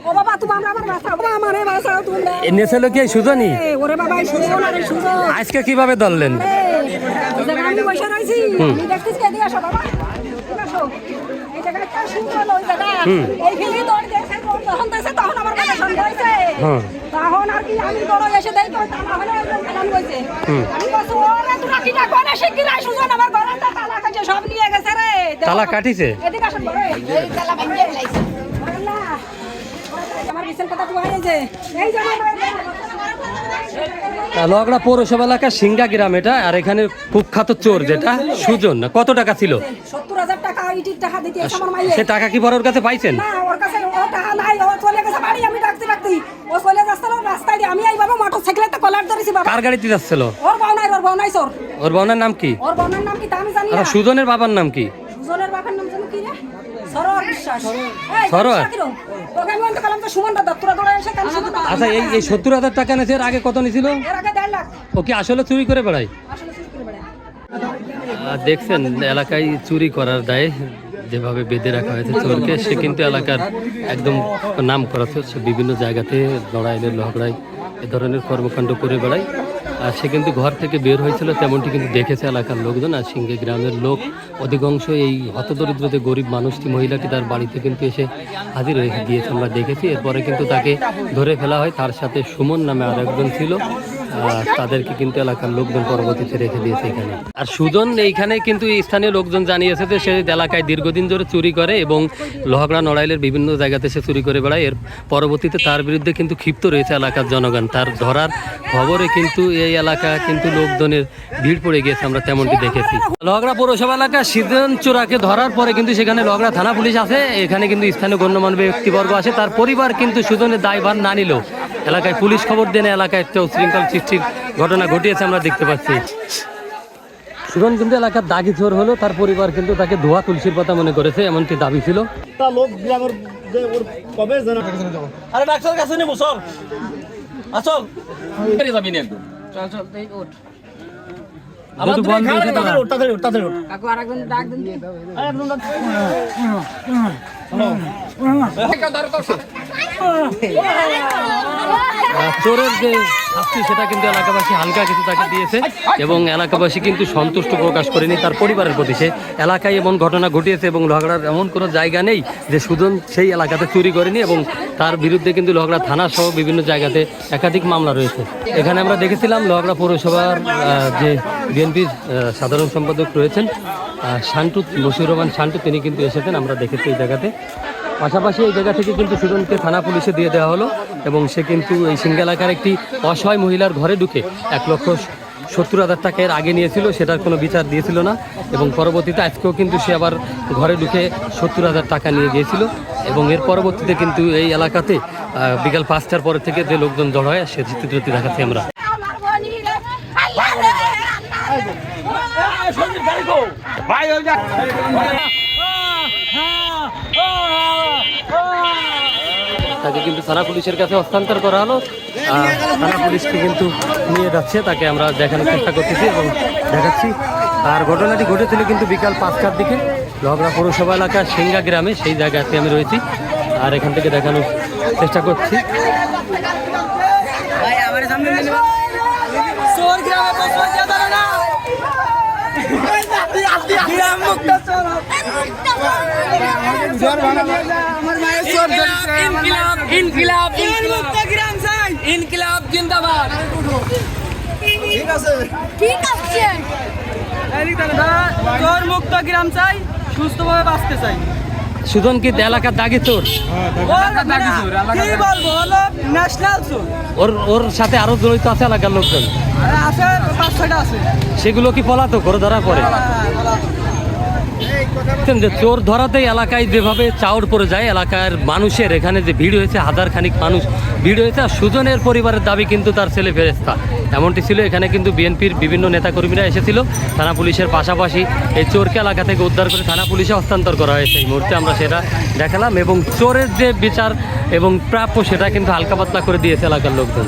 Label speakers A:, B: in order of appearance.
A: ও বাবা তুমি আমরা আমার বাঁচাও বাবা আমারে বাঁচাও তুমি
B: এনেছিল কি সুজনই
A: ওরে বাবা এই সুজন আরে সুজন
B: আজকে কিভাবে ধরলেন
A: আমি বসে রইছি আমি দেখতেছি কে দিয়ে আসো বাবা ঠিক আসো এই জায়গাটা সুজন ওই জায়গা এই ফেলে দৌড় দেখে তখন তাসে তখন আমার কথা সন্দেহ হইছে তখন আর কি আমি বড় এসে দেই তো তালা হলো কারণ হইছে আমি বলছি ওরে তোরা কি না কোন এসে কি রাই সুজন আমার ঘরে তালা কাটে সব নিয়ে গেছে রে
B: তালা কাটিছে
A: এদিকে আসেন বড় এই তালা ভাঙিয়ে লাইছে আল্লাহ আমার বিশাল কথা তো হয়েছে এই
B: লগড়া পৌরসভা এলাকা সিঙ্গা গ্রাম এটা আর এখানে কুখ্যাত চোর যেটা সুজন কত টাকা ছিল
A: ৭০,০০০ টাকা ইটির টাকা দিতে আমার মাইয়ে
B: সে টাকা কি বড় ওর কাছে পাইছেন
A: না ওর কাছে ও টাকা নাই ও চলে গেছে বাড়ি আমি ডাকতে ও চলে যাচ্ছিল রাস্তায় দিয়ে আমি এই বাবা মোটরসাইকেলে কলার ধরেছি বাবা
B: কার গাড়িতে যাচ্ছিল
A: ওর বাউনাই সর
B: ওর বোনের নাম কি
A: ওর বোনের নাম কি তা আমি জানি না
B: আচ্ছা সুজনের বাবার নাম কি
A: সুজনের বাবার নাম জানি কি রে সরোয়ার বিশ্বাস
B: সরোয়ার
A: তোকে আমি অন্ত কালাম তো সুমনটা দত্তরা দৌড়ে এসে কাল শুধু
B: আচ্ছা এই ৭০,০০০ টাকা নেছে এর আগে কত নিছিল
A: এর আগে 1.5 লাখ
B: ও কি আসলে চুরি করে বেড়ায়
A: আসলে চুরি করে বেড়ায়
B: দেখছেন এলাকায় চুরি করার দায়ে যেভাবে বেঁধে রাখা হয়েছে চোরকে সে কিন্তু এলাকার একদম নাম করা হচ্ছে বিভিন্ন জায়গাতে লড়াইলে লহড়াই এ ধরনের কর্মকাণ্ড করে বেড়ায় আর সে কিন্তু ঘর থেকে বের হয়েছিল তেমনটি কিন্তু দেখেছে এলাকার লোকজন আর সিঙ্গে গ্রামের লোক অধিকাংশ এই হতদরিদ্র যে গরিব মানুষটি মহিলাটি তার বাড়িতে কিন্তু এসে হাজির হয়ে গিয়েছে আমরা দেখেছি এরপরে কিন্তু তাকে ধরে ফেলা হয় তার সাথে সুমন নামে আর একজন ছিল তাদেরকে কিন্তু এলাকার লোকজন পরবর্তীতে রেখে দিয়েছে এখানে আর সুজন এইখানে কিন্তু স্থানীয় লোকজন জানিয়েছে যে সে এলাকায় দীর্ঘদিন ধরে চুরি করে এবং লহগড়া নড়াইলের বিভিন্ন জায়গাতে সে চুরি করে বেড়ায় এর পরবর্তীতে তার বিরুদ্ধে কিন্তু ক্ষিপ্ত রয়েছে এলাকার জনগণ তার ধরার খবরে কিন্তু এই এলাকা কিন্তু লোকজনের ভিড় পড়ে গিয়েছে আমরা তেমনটি দেখেছি লহগড়া পৌরসভা এলাকা সুজন চোরাকে ধরার পরে কিন্তু সেখানে লহগড়া থানা পুলিশ আছে এখানে কিন্তু স্থানীয় গণ্যমান্য ব্যক্তিবর্গ আছে তার পরিবার কিন্তু সুজনের দায়ভার না নিল এলাকায় পুলিশ খবর দেন এলাকায় একটা উশৃঙ্খল সৃষ্টির ঘটনা ঘটিয়েছে আমরা দেখতে পাচ্ছি সুজন কিন্তু এলাকার দাগি চোর হলো তার পরিবার কিন্তু তাকে ধোয়া তুলসীর পাতা মনে করেছে এমনটি দাবি ছিল
C: আরে ডাক্তার কাছে নেবো চল আসল
A: কাকু আরেকজন ডাক দেন
B: চোরের যে শাস্তি সেটা কিন্তু এলাকাবাসী হালকা কিছু তাকে দিয়েছে এবং এলাকাবাসী কিন্তু সন্তুষ্ট প্রকাশ করেনি তার পরিবারের প্রতি সে এলাকায় এমন ঘটনা ঘটিয়েছে এবং লহগড়ার এমন কোনো জায়গা নেই যে সুজন সেই এলাকাতে চুরি করেনি এবং তার বিরুদ্ধে কিন্তু লহগড়া থানা সহ বিভিন্ন জায়গাতে একাধিক মামলা রয়েছে এখানে আমরা দেখেছিলাম লহগড়া পৌরসভার যে বিএনপির সাধারণ সম্পাদক রয়েছেন শান্টু মশিউর রহমান শান্টু তিনি কিন্তু এসেছেন আমরা দেখেছি এই জায়গাতে পাশাপাশি এই জায়গা থেকে কিন্তু সুজনকে থানা পুলিশে দিয়ে দেওয়া হলো এবং সে কিন্তু এই সিঙ্গা এলাকার একটি অসহায় মহিলার ঘরে ঢুকে 1,70,000 টাকা এর আগে নিয়েছিল সেটার কোনো বিচার দিয়েছিল না এবং পরবর্তীতে আজকেও কিন্তু সে আবার ঘরে ঢুকে 70,000 টাকা নিয়ে গিয়েছিল এবং এর পরবর্তীতে কিন্তু এই এলাকাতে বিকাল 5টার পরে থেকে যে লোকজন জড়ো হয় সে চিত্রটি দেখাচ্ছি আমরা তাকে কিন্তু থানা পুলিশের কাছে হস্তান্তর করা হলো থানা পুলিশকে কিন্তু নিয়ে যাচ্ছে তাকে আমরা দেখানোর চেষ্টা করতেছি এবং দেখাচ্ছি আর ঘটনাটি ঘটেছিল কিন্তু বিকাল 5টার দিকে লহগড়া পৌরসভা এলাকার সিঙ্গা গ্রামে সেই জায়গাতে আমি রয়েছি আর এখান থেকে দেখানোর চেষ্টা করছি
D: ইনকিলাব জিন্দাবাদ চোর মুক্ত গ্রাম চাই সুস্থভাবে বাঁচতে চাই
B: সুজন কি এলাকার দাগি চোর
D: কি বলবো হলো ন্যাশনাল চোর
B: ওর সাথে আরো জড়িত আছে এলাকার লোকজন
D: আছে 5-6টা আছে
B: সেগুলো কি পলাতক করে ধরা পড়ে যে চোর ধরাতেই এলাকায় যেভাবে চাউর পড়ে যায় এলাকার মানুষের এখানে যে ভিড় হয়েছে হাজার খানিক মানুষ ভিড় হয়েছে আর সুজনের পরিবারের দাবি কিন্তু তার ছেলে ফেরেস্তা এমনটি ছিল এখানে কিন্তু বিএনপির বিভিন্ন নেতাকর্মীরা এসেছিল থানা পুলিশের পাশাপাশি এই চোরকে এলাকা থেকে উদ্ধার করে থানা পুলিশে হস্তান্তর করা হয়েছে এই মুহূর্তে আমরা সেটা দেখালাম এবং চোরের যে বিচার এবং প্রাপ্য সেটা কিন্তু হালকা পাতলা করে দিয়েছে এলাকার লোকজন